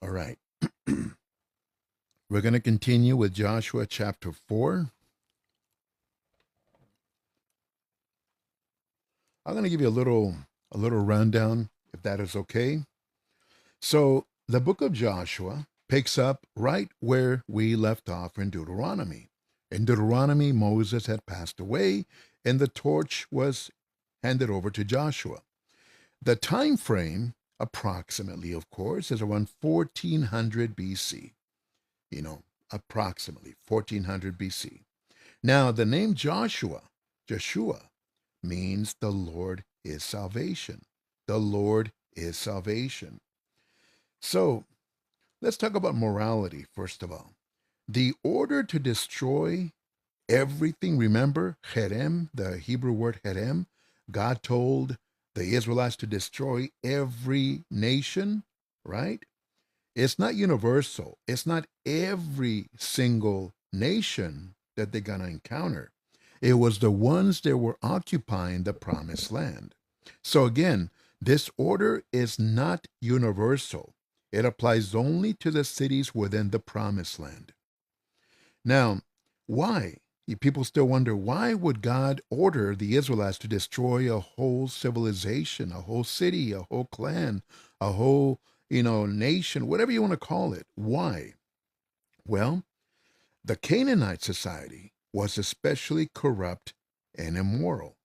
All right. We're going to continue with Joshua chapter 4. I'm going to give you a little rundown if that is okay. So, the book of Joshua picks up right where we left off in Deuteronomy. In Deuteronomy, Moses had passed away and the torch was handed over to Joshua. The time frame, approximately, of course, is around 1400 BC. You know, approximately 1400 BC. Now, the name Joshua, means the Lord is salvation. The Lord is salvation. So, let's talk about morality, first of all. The order to destroy everything, remember, Herem, the Hebrew word Herem, God told the Israelites to destroy every nation, right? It's not universal. It's not every single nation that they're going to encounter. It was the ones that were occupying the promised land. So again, this order is not universal. It applies only to the cities within the promised land. Now, why? People still wonder, why would God order the Israelites to destroy a whole civilization, a whole city, a whole clan, a whole, nation, whatever you want to call it? Why? Well, the Canaanite society was especially corrupt and immoral.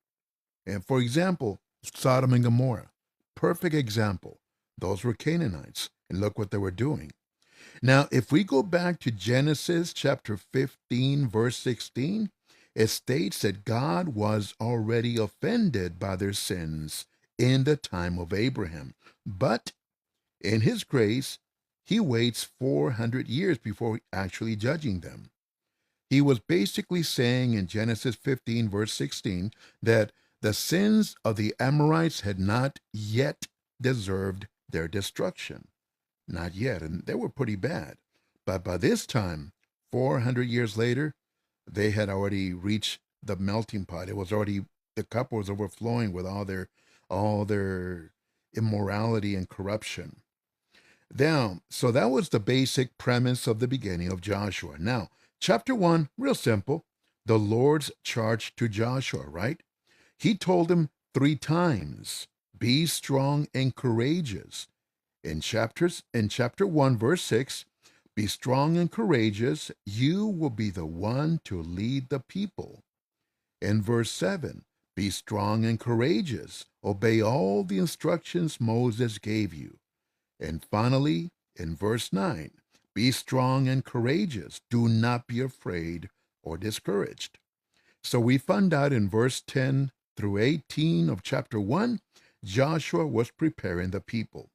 And for example, Sodom and Gomorrah, perfect example. Those were Canaanites, and look what they were doing. Now, if we go back to Genesis chapter 15, verse 16, it states that God was already offended by their sins in the time of Abraham. But in his grace, he waits 400 years before actually judging them. He was basically saying in Genesis 15, verse 16, that the sins of the Amorites had not yet deserved their destruction. Not yet, and they were pretty bad. But by this time, 400 years later, they had already reached the melting pot. It was already, the cup was overflowing with all their immorality and corruption. Now, so that was the basic premise of the beginning of Joshua. Now, chapter 1, real simple. The Lord's charge to Joshua, right? He told him 3 times, be strong and courageous. In chapter 1, verse 6, be strong and courageous. You will be the one to lead the people. In verse 7, be strong and courageous. Obey all the instructions Moses gave you. And finally, in verse 9, be strong and courageous. Do not be afraid or discouraged. So we find out in verse 10 through 18 of chapter 1, Joshua was preparing the people,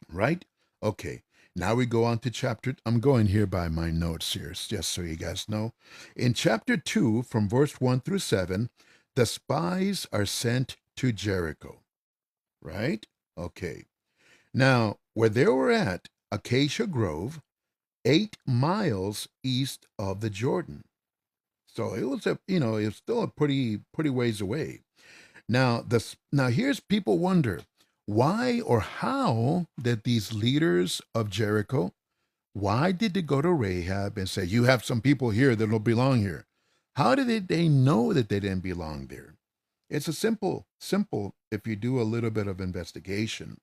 right? Okay, now we go on to I'm going here by my notes here, just so you guys know. In chapter 2, from verse 1 through 7, the spies are sent to Jericho, right? Okay. Now, where they were at, Acacia Grove, 8 miles east of the Jordan. So it was it's still a pretty ways away. Now here's people wonder, why or how did these leaders of Jericho, why did they go to Rahab and say, you have some people here that don't belong here? How did they know that they didn't belong there? It's a simple, if you do a little bit of investigation.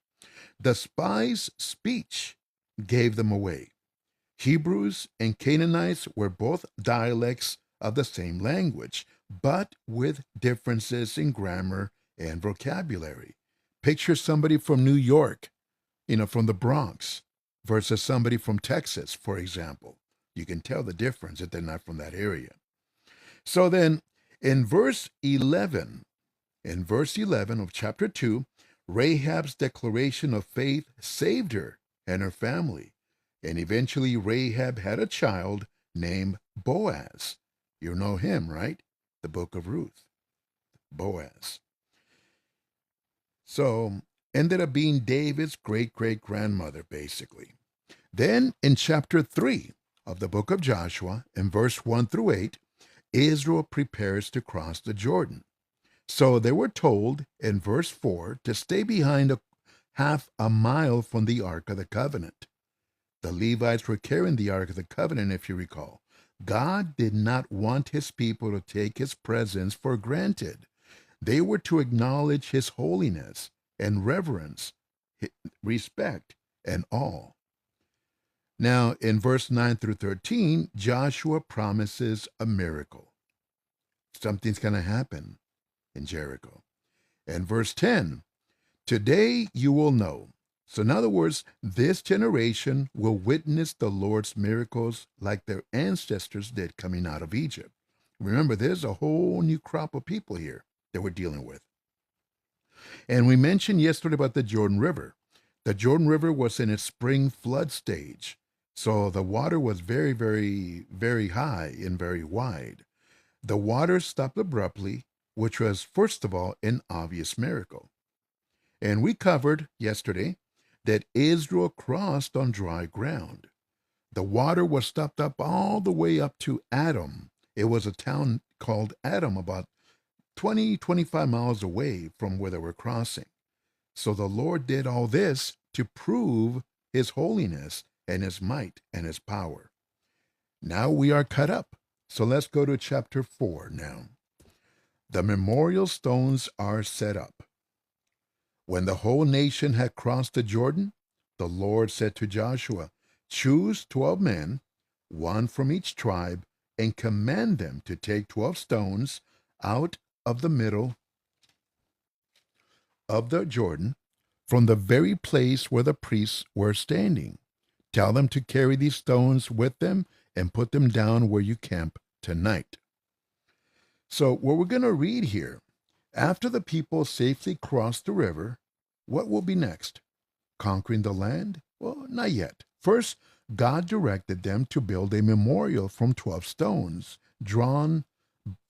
The spies' speech gave them away. Hebrews and Canaanites were both dialects of the same language, but with differences in grammar and vocabulary. Picture somebody from New York, from the Bronx, versus somebody from Texas, for example. You can tell the difference if they're not from that area. So then, in verse 11, of chapter 2, Rahab's declaration of faith saved her and her family. And eventually, Rahab had a child named Boaz. You know him, right? The book of Ruth. Boaz. So, ended up being David's great great grandmother, basically. Then, in chapter 3 of the book of Joshua, in verse 1 through 8, Israel prepares to cross the Jordan. So they were told in verse 4 to stay behind half a mile from the Ark of the Covenant. The Levites were carrying the Ark of the Covenant, if you recall. God did not want his people to take his presence for granted. They were to acknowledge his holiness and reverence, respect, and awe. Now, in verse 9 through 13, Joshua promises a miracle. Something's going to happen in Jericho. And verse 10, today you will know. So in other words, this generation will witness the Lord's miracles like their ancestors did coming out of Egypt. Remember, there's a whole new crop of people here that we're dealing with. And we mentioned yesterday about the Jordan River. The Jordan River was in its spring flood stage. So the water was very, very, very high and very wide. The water stopped abruptly, which was, first of all, an obvious miracle. And we covered yesterday that Israel crossed on dry ground. The water was stopped up all the way up to Adam. It was a town called Adam, about 25 miles away from where they were crossing. So the Lord did all this to prove his holiness and his might and his power. Now we are cut up. So let's go to chapter 4 now. The memorial stones are set up. When the whole nation had crossed the Jordan, the Lord said to Joshua, choose 12 men, one from each tribe, and command them to take 12 stones out of the middle of the Jordan, from the very place where the priests were standing. Tell them to carry these stones with them and put them down where you camp tonight. So what we're going to read here, after the people safely cross the river, what will be next? Conquering the land? Well, not yet. First, God directed them to build a memorial from 12 stones, drawn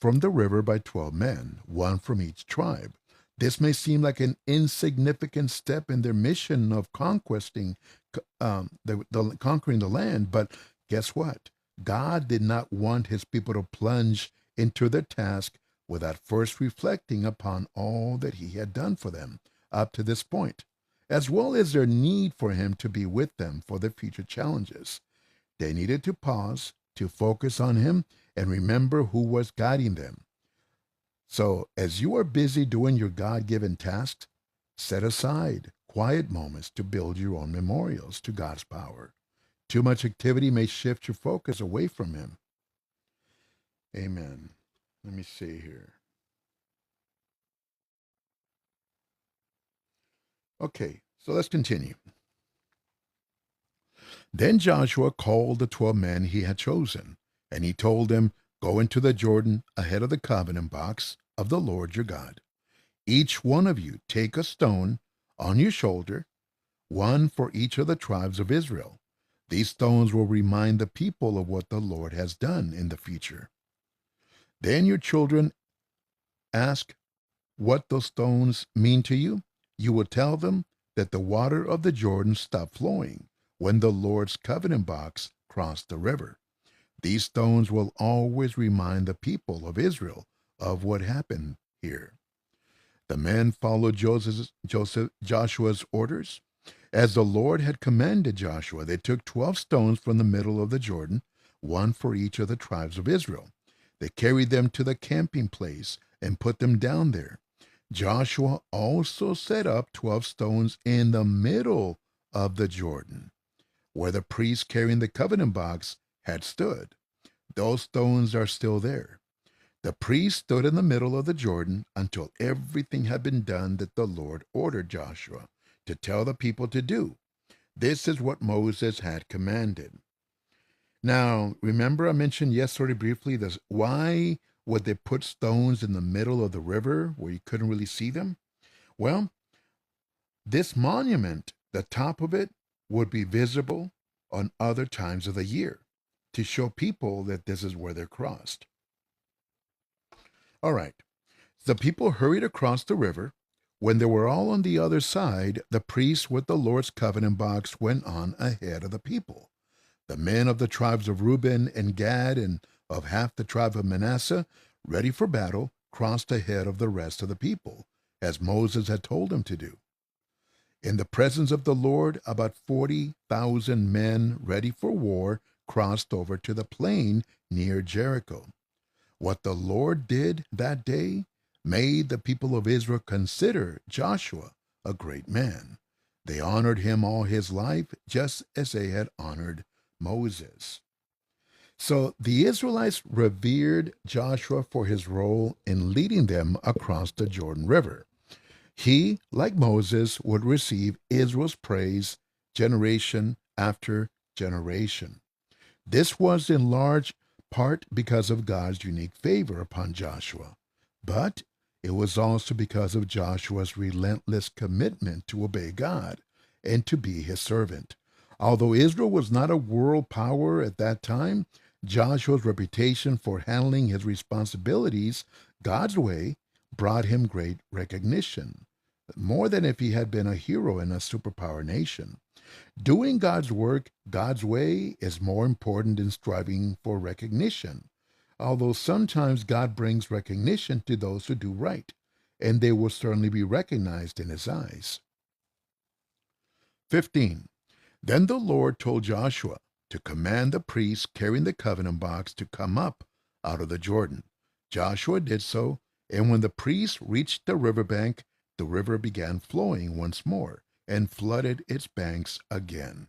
from the river by 12 men, one from each tribe. This may seem like an insignificant step in their mission of conquering the land, but guess what? God did not want his people to plunge into their task without first reflecting upon all that he had done for them up to this point, as well as their need for him to be with them for their future challenges. They needed to pause, to focus on him, and remember who was guiding them. So, as you are busy doing your God-given tasks, set aside quiet moments to build your own memorials to God's power. Too much activity may shift your focus away from him. Amen. Let me see here. Okay, so let's continue. Then Joshua called the 12 men he had chosen, and he told them, go into the Jordan ahead of the covenant box of the Lord your God. Each one of you take a stone on your shoulder, one for each of the tribes of Israel. These stones will remind the people of what the Lord has done in the future. Then your children ask what those stones mean to you. You will tell them that the water of the Jordan stopped flowing when the Lord's covenant box crossed the river. These stones will always remind the people of Israel of what happened here. The men followed Joshua's orders. As the Lord had commanded Joshua, they took 12 stones from the middle of the Jordan, one for each of the tribes of Israel. They carried them to the camping place and put them down there. Joshua also set up 12 stones in the middle of the Jordan, where the priest carrying the covenant box had stood. Those stones are still there. The priest stood in the middle of the Jordan until everything had been done that the Lord ordered Joshua to tell the people to do. This is what Moses had commanded. Now, remember I mentioned yesterday briefly this, why would they put stones in the middle of the river where you couldn't really see them? Well, this monument, the top of it, would be visible on other times of the year to show people that this is where they're crossed. All right. The people hurried across the river. When they were all on the other side, the priest with the Lord's covenant box went on ahead of the people. The men of the tribes of Reuben and Gad and of half the tribe of Manasseh, ready for battle, crossed ahead of the rest of the people, as Moses had told them to do. In the presence of the Lord, about 40,000 men ready for war crossed over to the plain near Jericho. What the Lord did that day made the people of Israel consider Joshua a great man. They honored him all his life, just as they had honored Moses. So the Israelites revered Joshua for his role in leading them across the Jordan River. He, like Moses, would receive Israel's praise generation after generation. This was in large part because of God's unique favor upon Joshua, but it was also because of Joshua's relentless commitment to obey God and to be his servant. Although Israel was not a world power at that time, Joshua's reputation for handling his responsibilities God's way brought him great recognition, more than if he had been a hero in a superpower nation. Doing God's work God's way is more important than striving for recognition, although sometimes God brings recognition to those who do right, and they will certainly be recognized in his eyes. 15. Then the Lord told Joshua to command the priests carrying the covenant box to come up out of the Jordan. Joshua did so, and when the priests reached the riverbank, the river began flowing once more and flooded its banks again.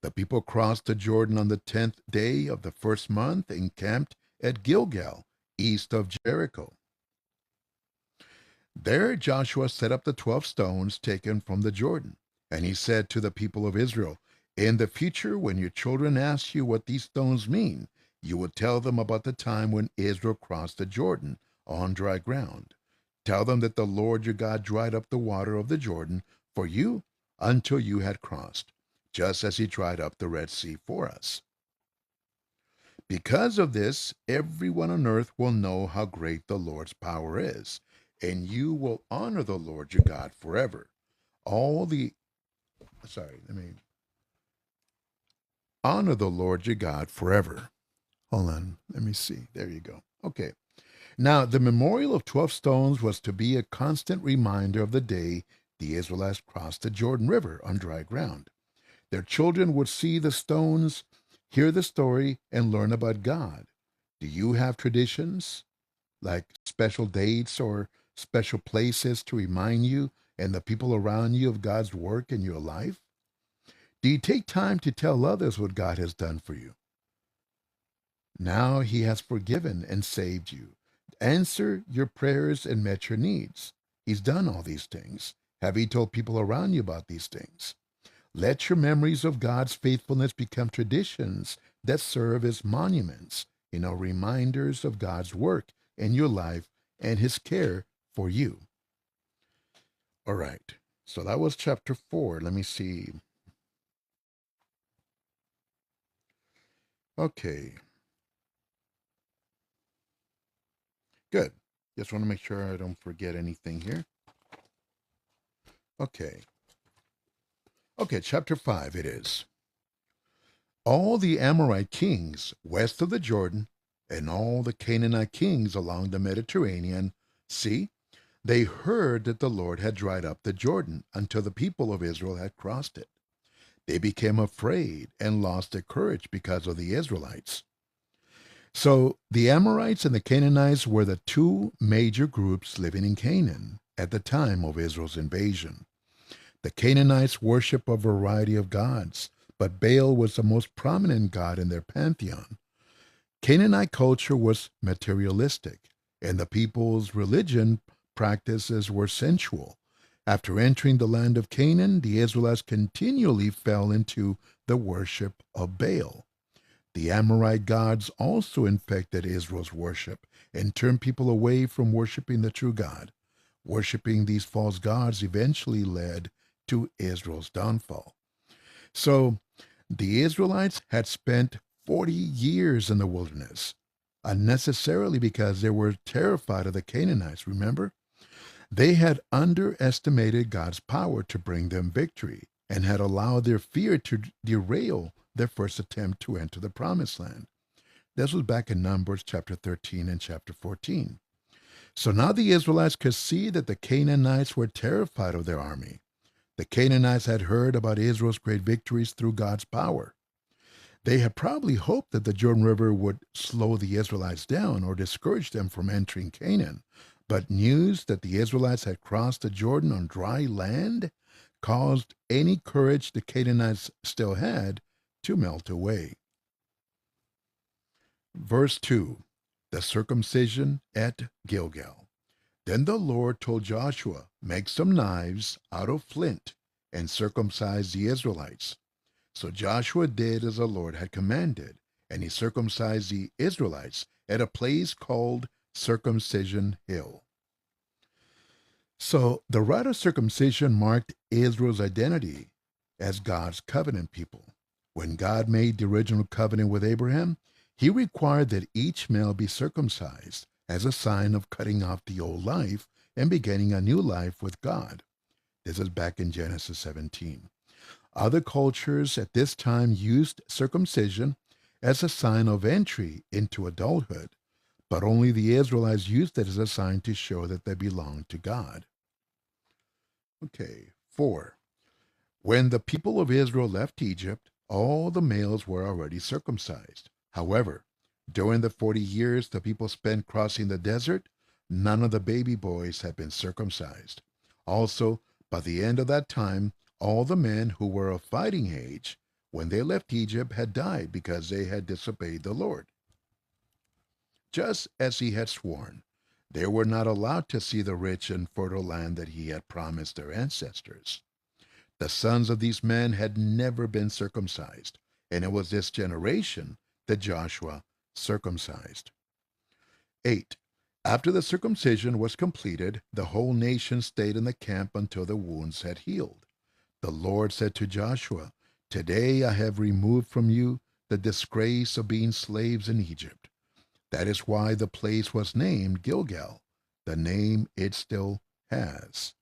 The people crossed the Jordan on the 10th day of the first month and camped at Gilgal, east of Jericho. There Joshua set up the 12 stones taken from the Jordan, and he said to the people of Israel, "In the future, when your children ask you what these stones mean, you will tell them about the time when Israel crossed the Jordan on dry ground. Tell them that the Lord your God dried up the water of the Jordan for you until you had crossed, just as he dried up the Red Sea for us. Because of this, everyone on earth will know how great the Lord's power is, and you will honor the Lord your God forever. All the, sorry, let me, honor the Lord your God forever." Hold on, let me see. There you go. Okay. Now, the memorial of 12 stones was to be a constant reminder of the day the Israelites crossed the Jordan River on dry ground. Their children would see the stones, hear the story, and learn about God. Do you have traditions, like special dates or special places to remind you and the people around you of God's work in your life? Do you take time to tell others what God has done for you? Now he has forgiven and saved you. Answer your prayers and met your needs. He's done all these things. Have you told people around you about these things? Let your memories of God's faithfulness become traditions that serve as monuments, reminders of God's work in your life and his care for you. All right. So that was chapter 4. Let me see. Okay. Good. Just want to make sure I don't forget anything here. Okay. Okay, chapter 5 it is. All the Amorite kings west of the Jordan and all the Canaanite kings along the Mediterranean, see, they heard that the Lord had dried up the Jordan until the people of Israel had crossed it. They became afraid and lost their courage because of the Israelites. So the Amorites and the Canaanites were the two major groups living in Canaan at the time of Israel's invasion. The Canaanites worship a variety of gods, but Baal was the most prominent god in their pantheon. Canaanite culture was materialistic, and the people's religion practices were sensual. After entering the land of Canaan, the Israelites continually fell into the worship of Baal. The Amorite gods also infected Israel's worship and turned people away from worshiping the true God. Worshipping these false gods eventually led to Israel's downfall. So the Israelites had spent 40 years in the wilderness, unnecessarily because they were terrified of the Canaanites, remember? They had underestimated God's power to bring them victory and had allowed their fear to derail their first attempt to enter the promised land. This was back in Numbers chapter 13 and chapter 14. So now the Israelites could see that the Canaanites were terrified of their army. The Canaanites had heard about Israel's great victories through God's power. They had probably hoped that the Jordan River would slow the Israelites down or discourage them from entering Canaan. But news that the Israelites had crossed the Jordan on dry land caused any courage the Canaanites still had to melt away. Verse 2, the circumcision at Gilgal. Then the Lord told Joshua, make some knives out of flint and circumcise the Israelites. So Joshua did as the Lord had commanded, and he circumcised the Israelites at a place called Circumcision Hill. So the rite of circumcision marked Israel's identity as God's covenant people. When God made the original covenant with Abraham, he required that each male be circumcised as a sign of cutting off the old life and beginning a new life with God. This is back in Genesis 17. Other cultures at this time used circumcision as a sign of entry into adulthood, but only the Israelites used it as a sign to show that they belonged to God. Okay, 4. When the people of Israel left Egypt, all the males were already circumcised. However, during the 40 years the people spent crossing the desert, none of the baby boys had been circumcised. Also, by the end of that time, all the men who were of fighting age when they left Egypt had died because they had disobeyed the Lord. Just as he had sworn, they were not allowed to see the rich and fertile land that he had promised their ancestors. The sons of these men had never been circumcised, and it was this generation that Joshua circumcised. 8. After the circumcision was completed, the whole nation stayed in the camp until the wounds had healed. The Lord said to Joshua, today I have removed from you the disgrace of being slaves in Egypt. That is why the place was named Gilgal, the name it still has.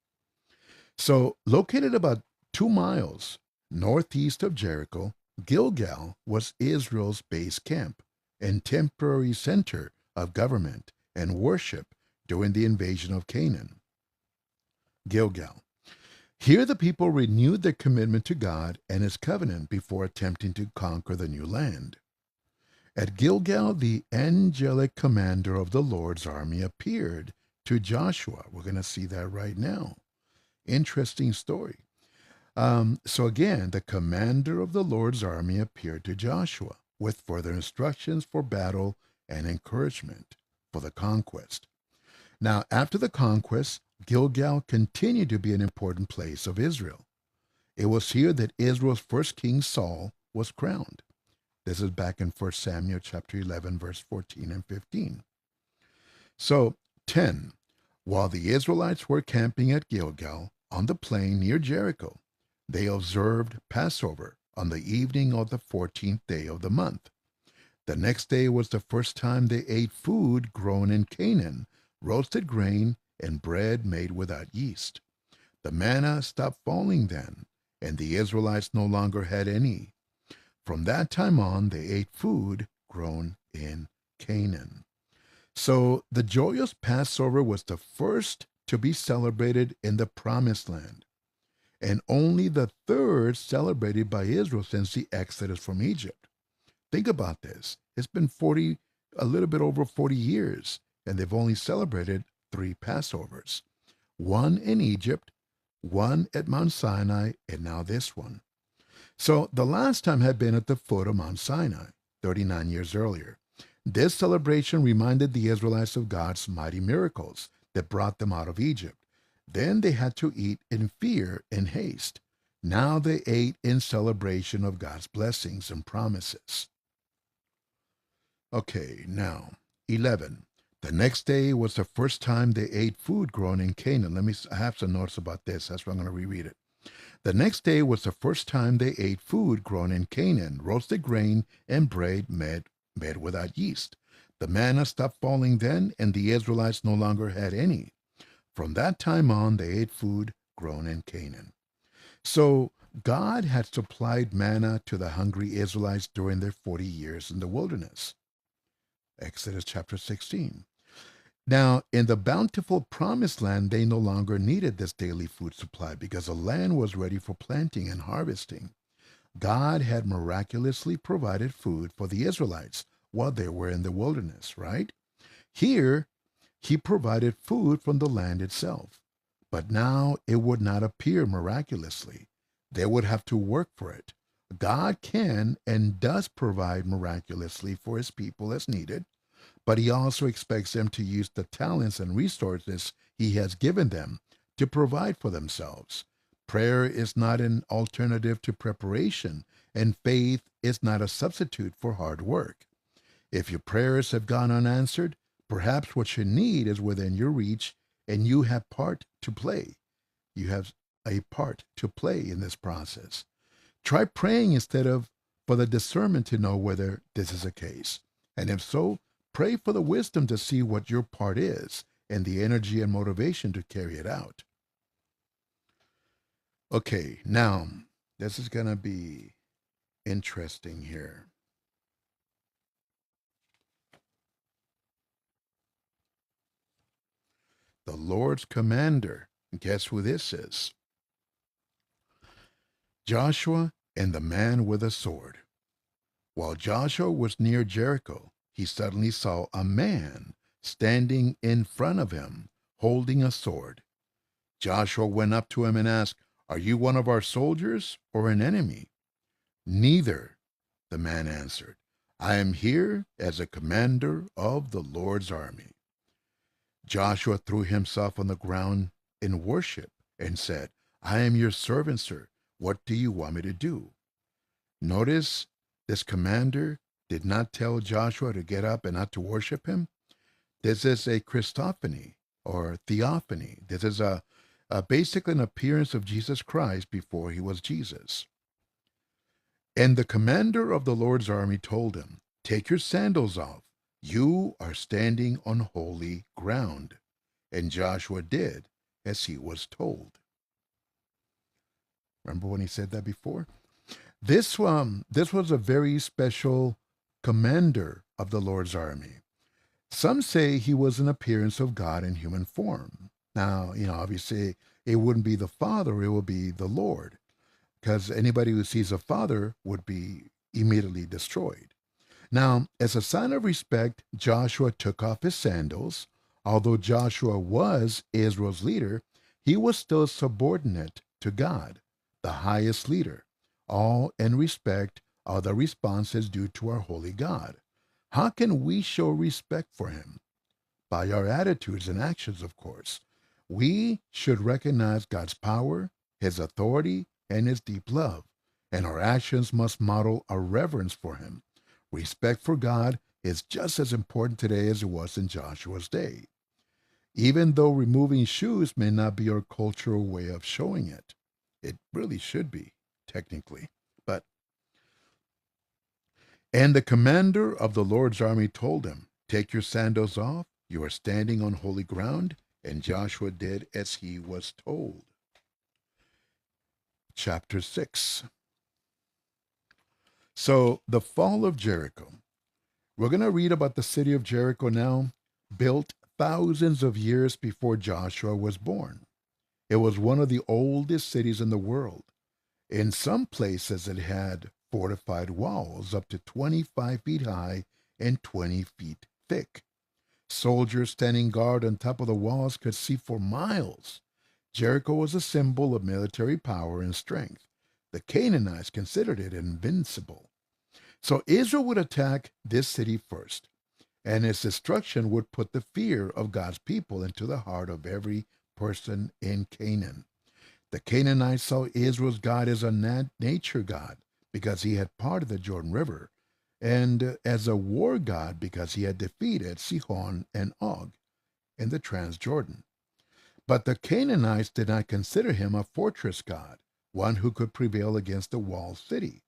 So, located about 2 miles northeast of Jericho, Gilgal was Israel's base camp and temporary center of government and worship during the invasion of Canaan. Gilgal. Here the people renewed their commitment to God and his covenant before attempting to conquer the new land. At Gilgal, the angelic commander of the Lord's army appeared to Joshua. We're going to see that right now. Interesting story. So again, the commander of the Lord's army appeared to Joshua with further instructions for battle and encouragement for the conquest. Now, after the conquest, Gilgal continued to be an important place of Israel. It was here that Israel's first king Saul was crowned. This is back in 1 Samuel chapter 11, verse 14 and 15. So, 10. While the Israelites were camping at Gilgal on the plain near Jericho, they observed Passover on the evening of the 14th day of the month. The next day was the first time they ate food grown in Canaan, roasted grain, and bread made without yeast. The manna stopped falling then, and the Israelites no longer had any. From that time on, they ate food grown in Canaan. So the joyous Passover was the first to be celebrated in the Promised Land, and only the third celebrated by Israel since the Exodus from Egypt. Think about this. It's been a little bit over 40 years, and they've only celebrated 3 Passovers. One in Egypt, one at Mount Sinai, and now this one. So the last time had been at the foot of Mount Sinai, 39 years earlier. This celebration reminded the Israelites of God's mighty miracles that brought them out of Egypt. Then they had to eat in fear and haste. Now they ate in celebration of God's blessings and promises. Okay, now, 11. The next day was the first time they ate food grown in Canaan. I have some notes about this. That's why I'm going to reread it. The next day was the first time they ate food grown in Canaan, roasted grain and bread made without yeast. The manna stopped falling then, and the Israelites no longer had any. From that time on, they ate food grown in Canaan. So God had supplied manna to the hungry Israelites during their 40 years in the wilderness. Exodus chapter 16. Now, in the bountiful promised land, they no longer needed this daily food supply because the land was ready for planting and harvesting. God had miraculously provided food for the Israelites while they were in the wilderness, right? Here, he provided food from the land itself. But now it would not appear miraculously. They would have to work for it. God can and does provide miraculously for his people as needed, but he also expects them to use the talents and resources he has given them to provide for themselves. Prayer is not an alternative to preparation, and faith is not a substitute for hard work. If your prayers have gone unanswered, perhaps what you need is within your reach, and you have part to play. You have a part to play in this process. Try praying instead of for the discernment to know whether this is the case. And if so, pray for the wisdom to see what your part is and the energy and motivation to carry it out. Okay, now this is going to be interesting here. The Lord's commander. Guess who this is? Joshua and the man with a sword. While Joshua was near Jericho, he suddenly saw a man standing in front of him, holding a sword. Joshua went up to him and asked, "Are you one of our soldiers or an enemy?" "Neither," the man answered. "I am here as a commander of the Lord's army." Joshua threw himself on the ground in worship and said, "I am your servant, sir. What do you want me to do?" Notice this commander did not tell Joshua to get up and not to worship him. This is a Christophany or theophany. This is basically an appearance of Jesus Christ before he was Jesus. And the commander of the Lord's army told him, "Take your sandals off. You are standing on holy ground." And Joshua did as he was told. Remember when he said that before? This was a very special commander of the Lord's army. Some say he was an appearance of God in human form. Now, obviously it wouldn't be the Father, it would be the Lord, because anybody who sees a father would be immediately destroyed. Now, as a sign of respect, Joshua took off his sandals. Although Joshua was Israel's leader, he was still subordinate to God, the highest leader. Awe and respect are the responses due to our holy God. How can we show respect for him? By our attitudes and actions, of course. We should recognize God's power, his authority, and his deep love, and our actions must model a reverence for him. Respect for God is just as important today as it was in Joshua's day, even though removing shoes may not be our cultural way of showing it. It really should be, technically. But and the commander of the Lord's army told him, "Take your sandals off. You are standing on holy ground." And Joshua did as he was told. Chapter 6. So, the fall of Jericho. We're going to read about the city of Jericho now, built thousands of years before Joshua was born. It was one of the oldest cities in the world. In some places, it had fortified walls up to 25 feet high and 20 feet thick. Soldiers standing guard on top of the walls could see for miles. Jericho was a symbol of military power and strength. The Canaanites considered it invincible. So Israel would attack this city first, and its destruction would put the fear of God's people into the heart of every person in Canaan. The Canaanites saw Israel's God as a nature God because he had parted the Jordan River, and as a war god because he had defeated Sihon and Og in the Transjordan. But the Canaanites did not consider him a fortress god, one who could prevail against a walled city.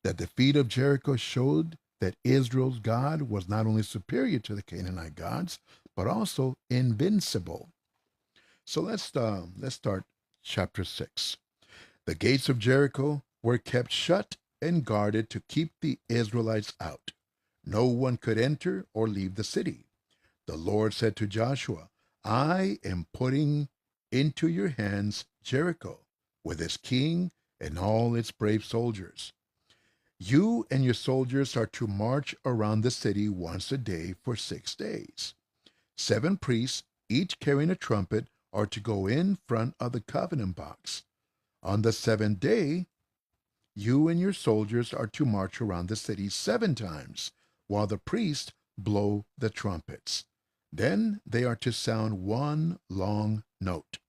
The defeat of Jericho showed that Israel's God was not only superior to the Canaanite gods, but also invincible. So let's start chapter 6. The gates of Jericho were kept shut and guarded to keep the Israelites out. No one could enter or leave the city. The Lord said to Joshua, I am putting into your hands Jericho, with its king and all its brave soldiers. You and your soldiers are to march around the city once a day for 6 days. 7 priests, each carrying a trumpet, are to go in front of the covenant box. On the seventh day, you and your soldiers are to march around the city 7 times, while the priests blow the trumpets. Then they are to sound one long note.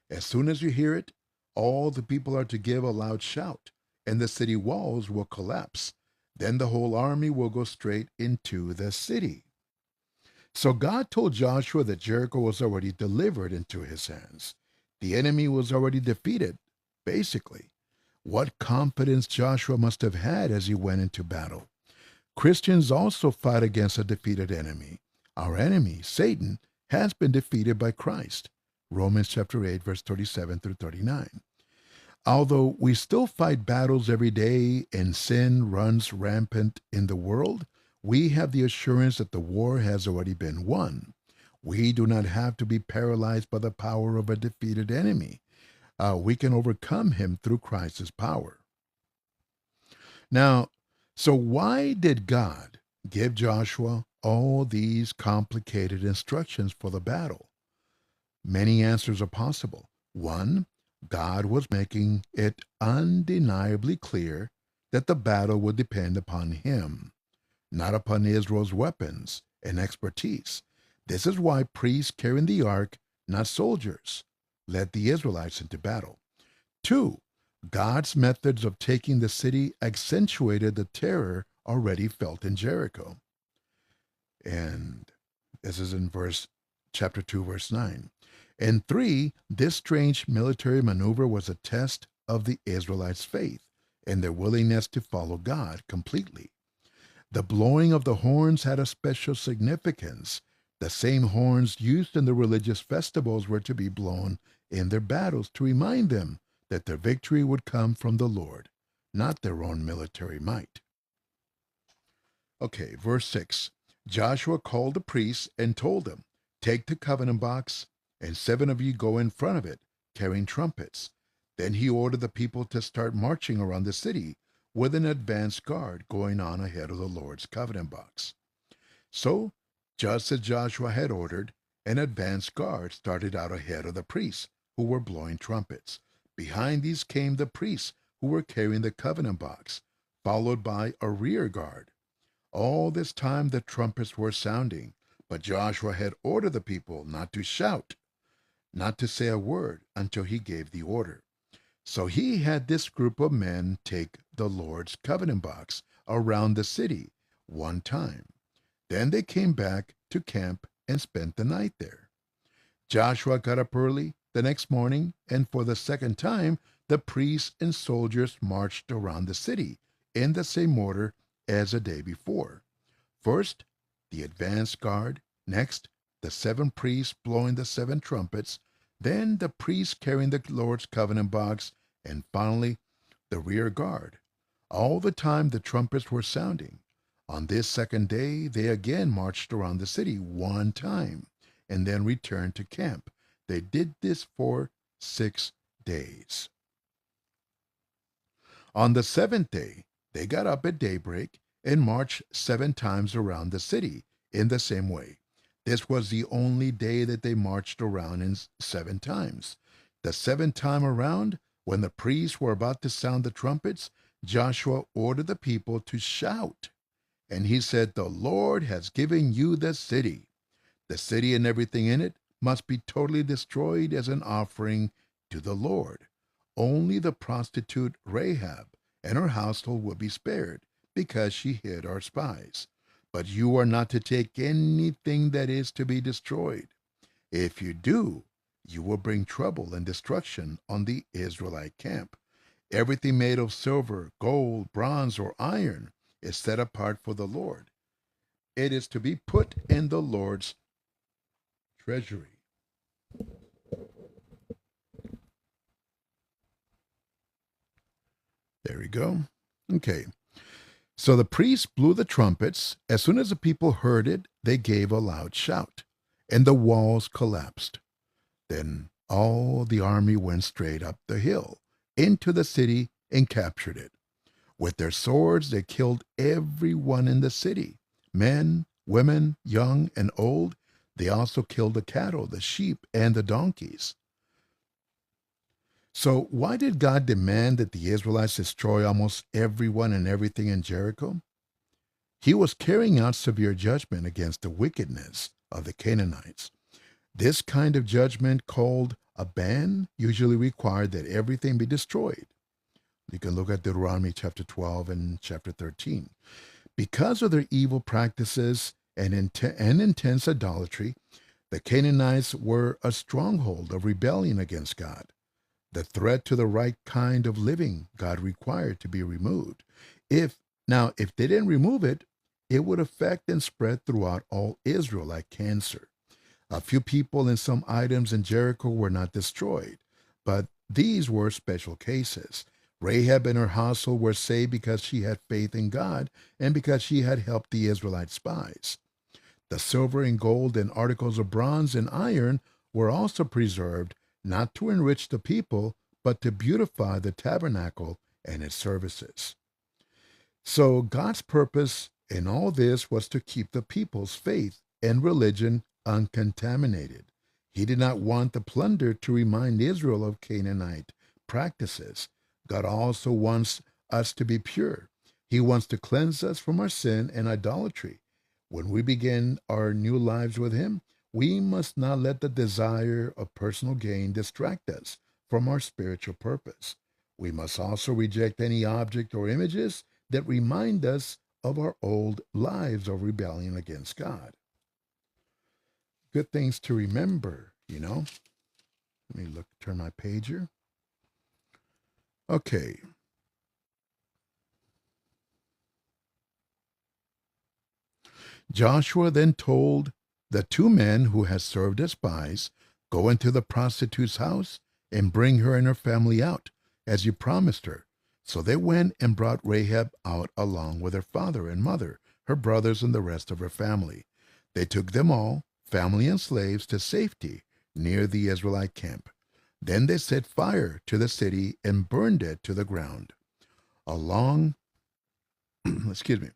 As soon as you hear it, all the people are to give a loud shout, and the city walls will collapse. Then the whole army will go straight into the city. So God told Joshua that Jericho was already delivered into his hands. The enemy was already defeated, basically. What confidence Joshua must have had as he went into battle. Christians also fight against a defeated enemy. Our enemy, Satan, has been defeated by Christ. Romans chapter 8, verse 37 through 39. Although we still fight battles every day and sin runs rampant in the world, we have the assurance that the war has already been won. We do not have to be paralyzed by the power of a defeated enemy. We can overcome him through Christ's power. Now, so why did God give Joshua all these complicated instructions for the battle? Many answers are possible. One, God was making it undeniably clear that the battle would depend upon him, not upon Israel's weapons and expertise. This is why priests carrying the ark, not soldiers, led the Israelites into battle. Two, God's methods of taking the city accentuated the terror already felt in Jericho. And this is in chapter 2, verse 9. And three, this strange military maneuver was a test of the Israelites' faith and their willingness to follow God completely. The blowing of the horns had a special significance. The same horns used in the religious festivals were to be blown in their battles to remind them that their victory would come from the Lord, not their own military might. Okay, verse 6. Joshua called the priests and told them, take the covenant box, and 7 of you go in front of it, carrying trumpets. Then he ordered the people to start marching around the city with an advance guard going on ahead of the Lord's covenant box. So, just as Joshua had ordered, an advance guard started out ahead of the priests, who were blowing trumpets. Behind these came the priests, who were carrying the covenant box, followed by a rear guard. All this time the trumpets were sounding, but Joshua had ordered the people not to shout, not to say a word until he gave the order. So he had this group of men take the Lord's covenant box around the city one time. Then they came back to camp and spent the night there. Joshua got up early the next morning, and for the second time, the priests and soldiers marched around the city in the same order as the day before. First, the advance guard. Next, the 7 priests blowing the 7 trumpets. Then the priests carrying the Lord's covenant box. And finally, the rear guard. All the time the trumpets were sounding. On this second day, they again marched around the city one time and then returned to camp. They did this for 6 days. On the 7th day, they got up at daybreak and marched 7 times around the city in the same way. This was the only day that they marched around in 7 times. The 7th time around, when the priests were about to sound the trumpets, Joshua ordered the people to shout. And he said, the Lord has given you the city. The city and everything in it must be totally destroyed as an offering to the Lord. Only the prostitute Rahab and her household will be spared, because she hid our spies. But you are not to take anything that is to be destroyed. If you do, you will bring trouble and destruction on the Israelite camp. Everything made of silver, gold, bronze, or iron is set apart for the Lord. It is to be put in the Lord's treasury. There we go. Okay. So the priests blew the trumpets. As soon as the people heard it, they gave a loud shout, and the walls collapsed. Then all the army went straight up the hill into the city and captured it. With their swords, they killed everyone in the city, men, women, young, and old. They also killed the cattle, the sheep, and the donkeys. So, why did God demand that the Israelites destroy almost everyone and everything in Jericho? He was carrying out severe judgment against the wickedness of the Canaanites. This kind of judgment, called a ban, usually required that everything be destroyed. You can look at Deuteronomy chapter 12 and chapter 13. Because of their evil practices and intense idolatry, the Canaanites were a stronghold of rebellion against God. The threat to the right kind of living God required to be removed. If they didn't remove it, it would affect and spread throughout all Israel like cancer. A few people and some items in Jericho were not destroyed, but these were special cases. Rahab and her household were saved because she had faith in God and because she had helped the Israelite spies. The silver and gold and articles of bronze and iron were also preserved, not to enrich the people, but to beautify the tabernacle and its services. So God's purpose in all this was to keep the people's faith and religion uncontaminated. He did not want the plunder to remind Israel of Canaanite practices. God also wants us to be pure. He wants to cleanse us from our sin and idolatry. When we begin our new lives with Him, we must not let the desire of personal gain distract us from our spiritual purpose. We must also reject any object or images that remind us of our old lives of rebellion against God. Good things to remember. Let me turn my pager. Okay. Joshua then told the two men who had served as spies, "Go into the prostitute's house and bring her and her family out, as you promised her." So they went and brought Rahab out along with her father and mother, her brothers, and the rest of her family. They took them all, family and slaves, to safety near the Israelite camp. Then they set fire to the city and burned it to the ground, along, excuse me,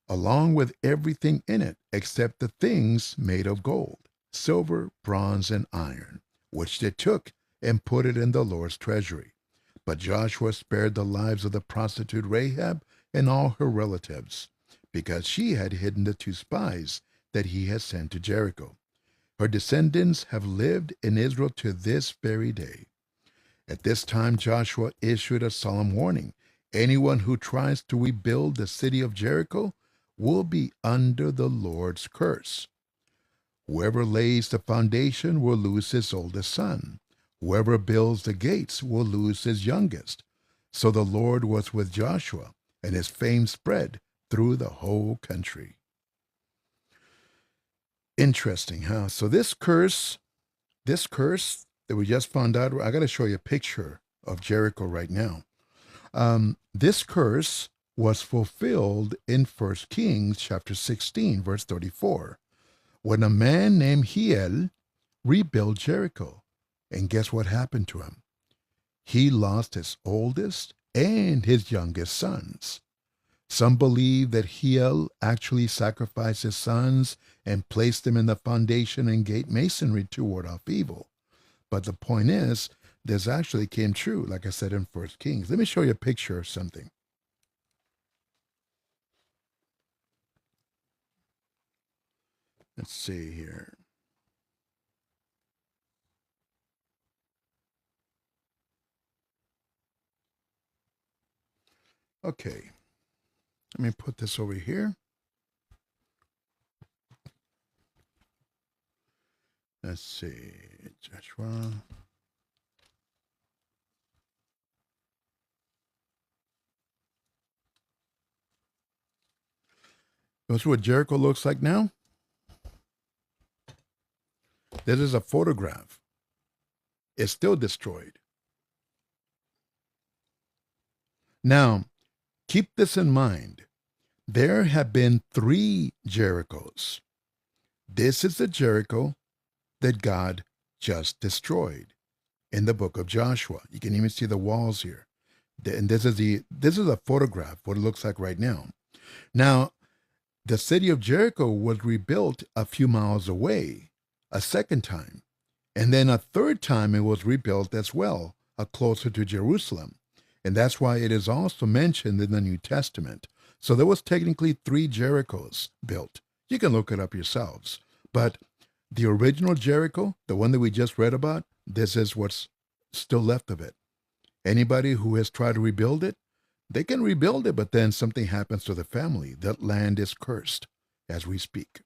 along with everything in it except the things made of gold, silver, bronze, and iron, which they took and put it in the Lord's treasury. But Joshua spared the lives of the prostitute Rahab and all her relatives, because she had hidden the two spies that he had sent to Jericho. Her descendants have lived in Israel to this very day. At this time, Joshua issued a solemn warning. Anyone who tries to rebuild the city of Jericho will be under the Lord's curse. Whoever lays the foundation will lose his oldest son. Whoever builds the gates will lose his youngest. So the Lord was with Joshua, and his fame spread through the whole country. Interesting, huh? So this curse that we just found out, I got to show you a picture of Jericho right now. This curse was fulfilled in 1 Kings chapter 16, verse 34, when a man named Hiel rebuilt Jericho. And guess what happened to him? He lost his oldest and his youngest sons. Some believe that Hiel actually sacrificed his sons and placed them in the foundation and gate masonry to ward off evil. But the point is, this actually came true, like I said in 1 Kings. Let me show you a picture of something. Let's see here. Okay, let me put this over here. Let's see, Joshua. That's what Jericho looks like now. This is a photograph. It's still destroyed. Now, Keep this in mind. There have been 3 Jerichos. This is the Jericho that God just destroyed in the book of Joshua. You can even see the walls here. And this is a photograph, what it looks like right now. Now, the city of Jericho was rebuilt a few miles away a second time. And then a third time it was rebuilt as well, closer to Jerusalem. And that's why it is also mentioned in the New Testament. So there was technically 3 Jerichos built. You can look it up yourselves. But the original Jericho, the one that we just read about, this is what's still left of it. Anybody who has tried to rebuild it, they can rebuild it, but then something happens to the family. That land is cursed as we speak.